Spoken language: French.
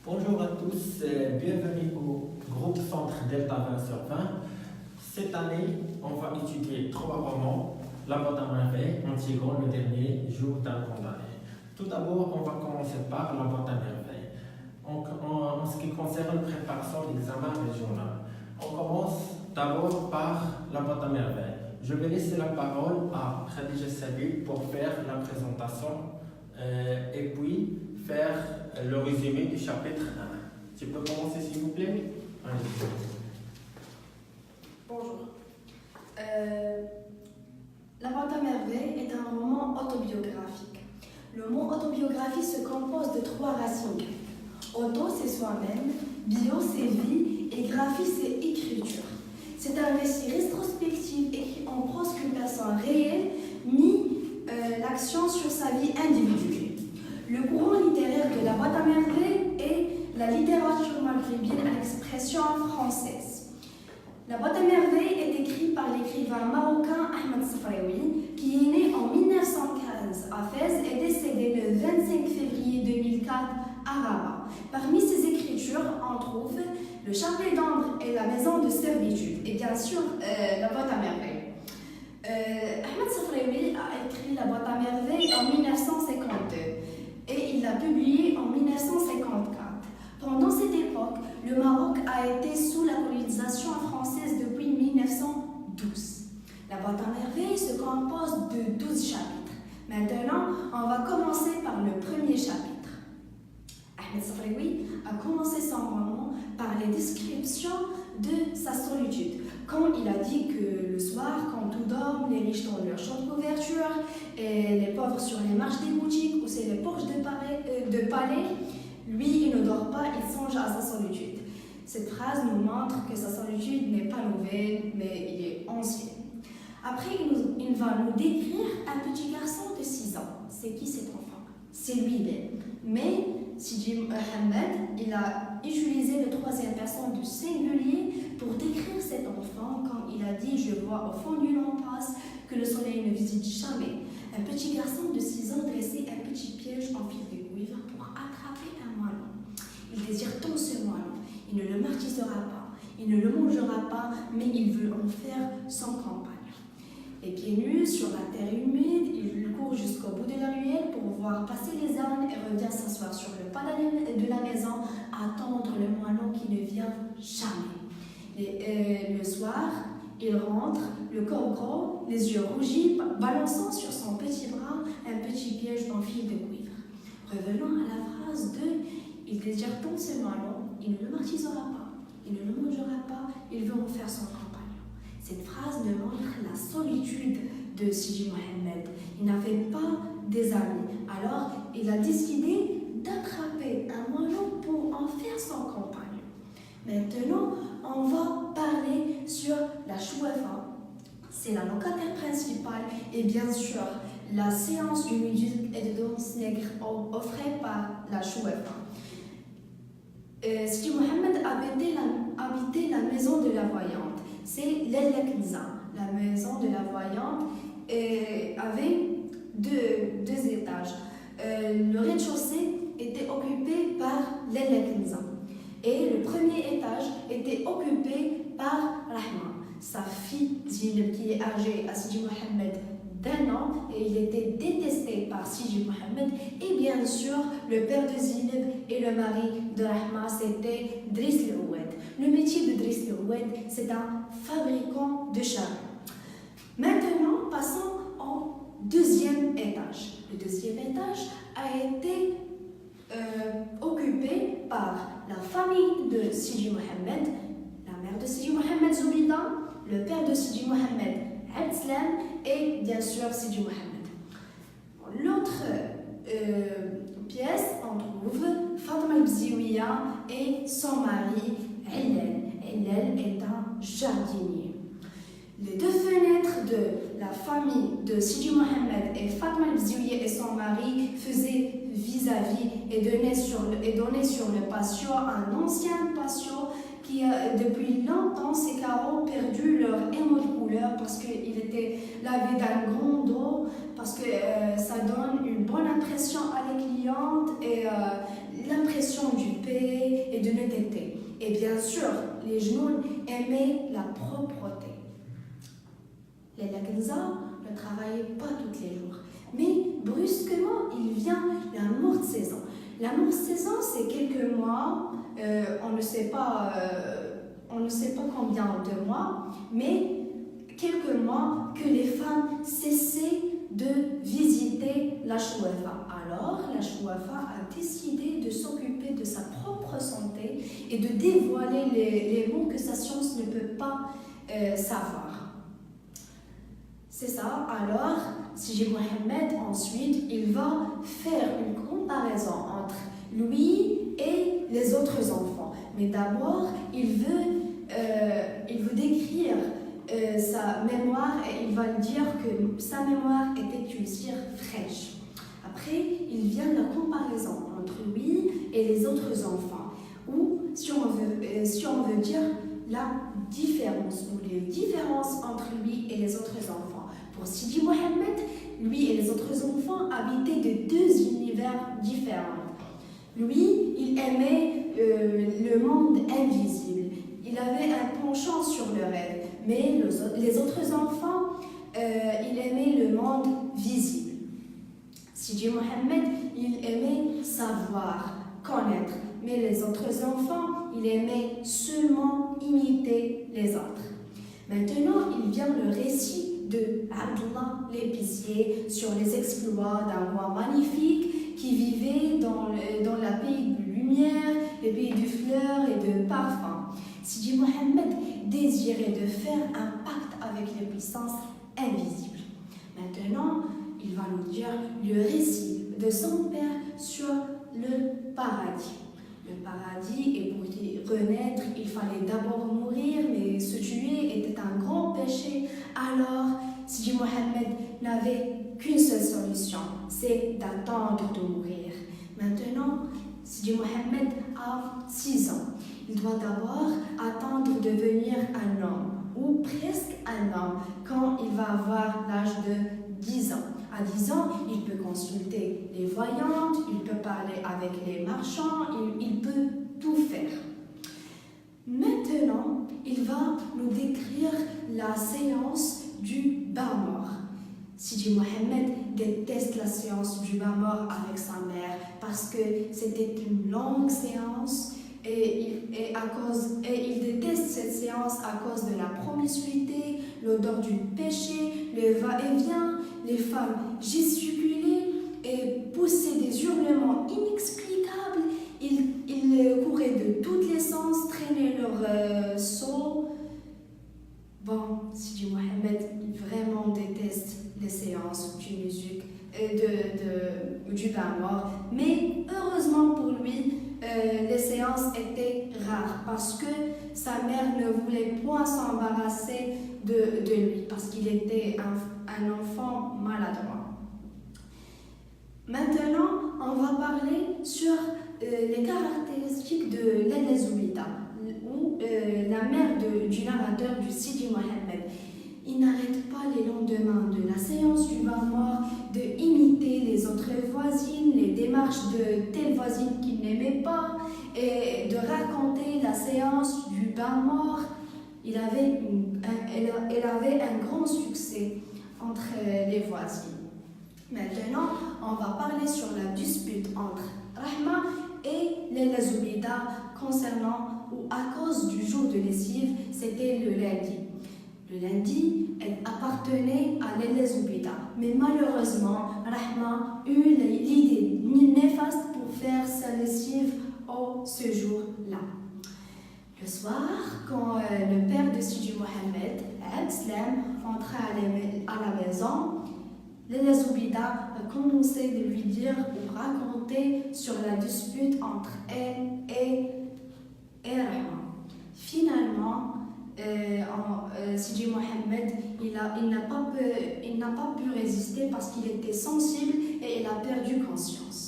Bonjour à tous, bienvenue au groupe Centre Delta 20 sur 20. Cette année, on va étudier 3 romans, La boîte à merveille, Antigone, le dernier jour d'un condamné. Tout d'abord, on va commencer par La boîte à merveille. En ce qui concerne la préparation de l'examen régional, on commence d'abord par La boîte à merveille. Je vais laisser la parole à Khadija Sabil pour faire la présentation et puis faire le résumé du chapitre 1. Tu peux commencer s'il vous plaît? Bonjour. La boîte à merveille est un roman autobiographique. Le mot autobiographie se compose de 3 racines grecques. Auto, c'est soi-même, bio, c'est vie, et graphie, c'est écriture. C'est un récit rétrospectif écrit en prose qu'une personne réelle mit l'accent sur sa vie individuelle. Le courant littéraire de la boîte à merveille est la littérature maghrébine à l'expression française. La boîte à merveille est écrite par l'écrivain marocain Ahmed Safraoui, qui est né en 1915 à Fès et décédé le 25 février 2004 à Rabat. Parmi ses écritures, on trouve Le chapelet d'ombre et la maison de servitude, et bien sûr la boîte à merveille. Ahmed Safraoui a écrit la boîte à merveille en 1952 et il l'a publié en 1954. Pendant cette époque, le Maroc a été sous la colonisation française depuis 1912. La boîte à merveille se compose de 12 chapitres. Maintenant, on va commencer par le premier chapitre. Ahmed Safraoui a commencé son roman par les descriptions de sa solitude. Quand il a dit que le soir, quand tout dort, les riches dans leur chambre de couverture et les pauvres sur les marches des boutiques ou c'est les porches de palais, lui, il ne dort pas, il songe à sa solitude. Cette phrase nous montre que sa solitude n'est pas nouvelle, mais il est ancienne. Après, il va nous décrire un petit garçon de 6 ans. C'est qui cet enfant? C'est lui-même. Mais Sidi Mohamed, il a utilisé le 3e personne du singulier pour décrire cet enfant quand il a dit « Je vois au fond d'une impasse que le soleil ne visite jamais ». Un petit garçon de 6 ans dressait un petit piège en fil de cuivre pour attraper un moineau. Il désire tant ce moineau, il ne le martyrisera pas, il ne le mangera pas, mais il veut en faire son compagnon. Les pieds nus sur la terre humide, il court jusqu'au bout de la ruelle pour voir passer les ânes et revient s'asseoir sur le pas de la maison, attendre le moineau qui ne vient jamais. Le soir, il rentre, le corps gros, les yeux rougis, balançant sur son petit bras un petit piège en fil de cuivre. Revenons à la phrase 2, il désire tant ce moineau, il ne le martyrisera pas, il ne le mangera pas, il veut en faire son compagnon. Cette phrase nous montre la solitude de Sidi Mohamed. Il n'avait pas des amis, alors il a décidé d'attraper un moineau pour en faire son compagnon. Maintenant, on va parler sur la chouefa. C'est la locataire principale et bien sûr la séance de musique et de danse nègre offerte par la chouefa. Sidi Mohamed habitait la maison de la voyante. C'est l'Ella Kenza. La maison de la voyante avait deux étages. Le rez-de-chaussée était occupé par l'Ella Kenza. Et le premier étage était occupé par Rahma, sa fille Zineb, qui est âgée à Sidi Mohamed d'1 an, et il était détesté par Sidi Mohamed. Et bien sûr, le père de Zineb et le mari de Rahma, c'était Driss Loued. Le métier de Driss Loued, c'est un fabricant de chariots. Maintenant, passons au 2e étage. Le 2e étage a été occupé par la famille de Sidi Mohamed, la mère de Sidi Mohamed Zoubida, le père de Sidi Mohamed Abdeslam et bien sûr Sidi Mohamed. L'autre pièce, on trouve Fatma Bziouia et son mari Hillel. Hillel est un jardinier. Les 2 fenêtres de la famille de Sidi Mohamed et Fatma Bziouia et son mari faisaient vis-à-vis et donnaient sur le patio, un ancien patio qui depuis longtemps ses carreaux perdu leur émaux de couleur parce qu'il était lavé d'un grand eau, parce que ça donne une bonne impression à les clientes et l'impression du paix et de netteté. Et bien sûr, les genoux aimaient la propreté. Les Kenza ne travaillaient pas tous les jours. Mais brusquement, il vient la morte saison. La morte saison, c'est quelques mois, on ne sait pas combien de mois, mais quelques mois que les femmes cessaient de visiter la Chouafa. Alors, la Chouafa a décidé de s'occuper de sa propre santé et de dévoiler les mots que sa science ne peut pas savoir. C'est ça. Alors, Sidi Mohamed, ensuite, il va faire une comparaison entre lui et les autres enfants. Mais d'abord, il veut décrire sa mémoire et il va dire que sa mémoire était une cire fraîche. Après, il vient la comparaison entre lui et les autres enfants, ou si on veut dire la différence, ou les différences entre lui et les autres enfants. Pour Sidi Mohamed, lui et les autres enfants habitaient de deux univers différents. Lui, il aimait le monde invisible. Il avait un penchant sur le rêve, mais les autres enfants, il aimait le monde visible. Sidi Mohamed, il aimait savoir, connaître, mais les autres enfants, il aimait seulement imiter les autres. Maintenant, il vient le récit de Abdullah l'épicier sur les exploits d'un roi magnifique qui vivait dans le pays de lumière, le pays de fleurs et de parfums. Sidi Mohamed désirait de faire un pacte avec les puissances invisibles. Maintenant, il va nous dire le récit de son père sur le paradis. Le paradis, et pour y renaître, il fallait d'abord mourir, mais se tuer était un grand péché. Alors, Sidi Mohamed n'avait qu'une seule solution, c'est d'attendre de mourir. Maintenant, Sidi Mohamed a 6 ans. Il doit d'abord attendre de devenir un homme, ou presque un homme, quand il va avoir l'âge de 10 ans. À 10 ans, il peut consulter les voyantes, il peut parler avec les marchands, il peut tout faire. Maintenant, il va nous décrire la séance du bain mort. Sidi Mohamed déteste la séance du bain mort avec sa mère parce que c'était une longue séance et il déteste cette séance à cause de la promiscuité, l'odeur du péché, le va-et-vient, les femmes gesticulaient et poussaient des hurlements inexplicables. Ils couraient de tous les sens, traînaient leurs seaux. Bon, Sidi Mohamed vraiment déteste les séances de musique, du bain mort. Mais heureusement pour lui, les séances étaient rares parce que sa mère ne voulait point s'embarrasser de lui parce qu'il était un enfant maladroit. Maintenant, on va parler sur les caractéristiques de Lalla Zoubida, ou la mère du narrateur du Sidi Mohamed. Il n'arrête pas les lendemains de la séance du bain mort de imiter les autres voisines, les démarches de telle voisine qu'il n'aimait pas, et de raconter la séance du bain mort. Elle avait un grand succès entre les voisines. Maintenant, on va parler sur la dispute entre Rahma et Lalla Zoubida concernant ou à cause du jour de lessive, c'était le lundi. Le lundi, elle appartenait à Lalla Zoubida, mais malheureusement, Rahma eut l'idée néfaste pour faire sa lessive ce jour-là. Le soir, quand le père de Sidi Mohamed, Abdeslam, entrait à la maison, Lalla Zoubida a commencé de lui dire ou raconter sur la dispute entre elle et Rahma. Finalement, Sidi Mohamed, il n'a pas pu résister parce qu'il était sensible et il a perdu conscience.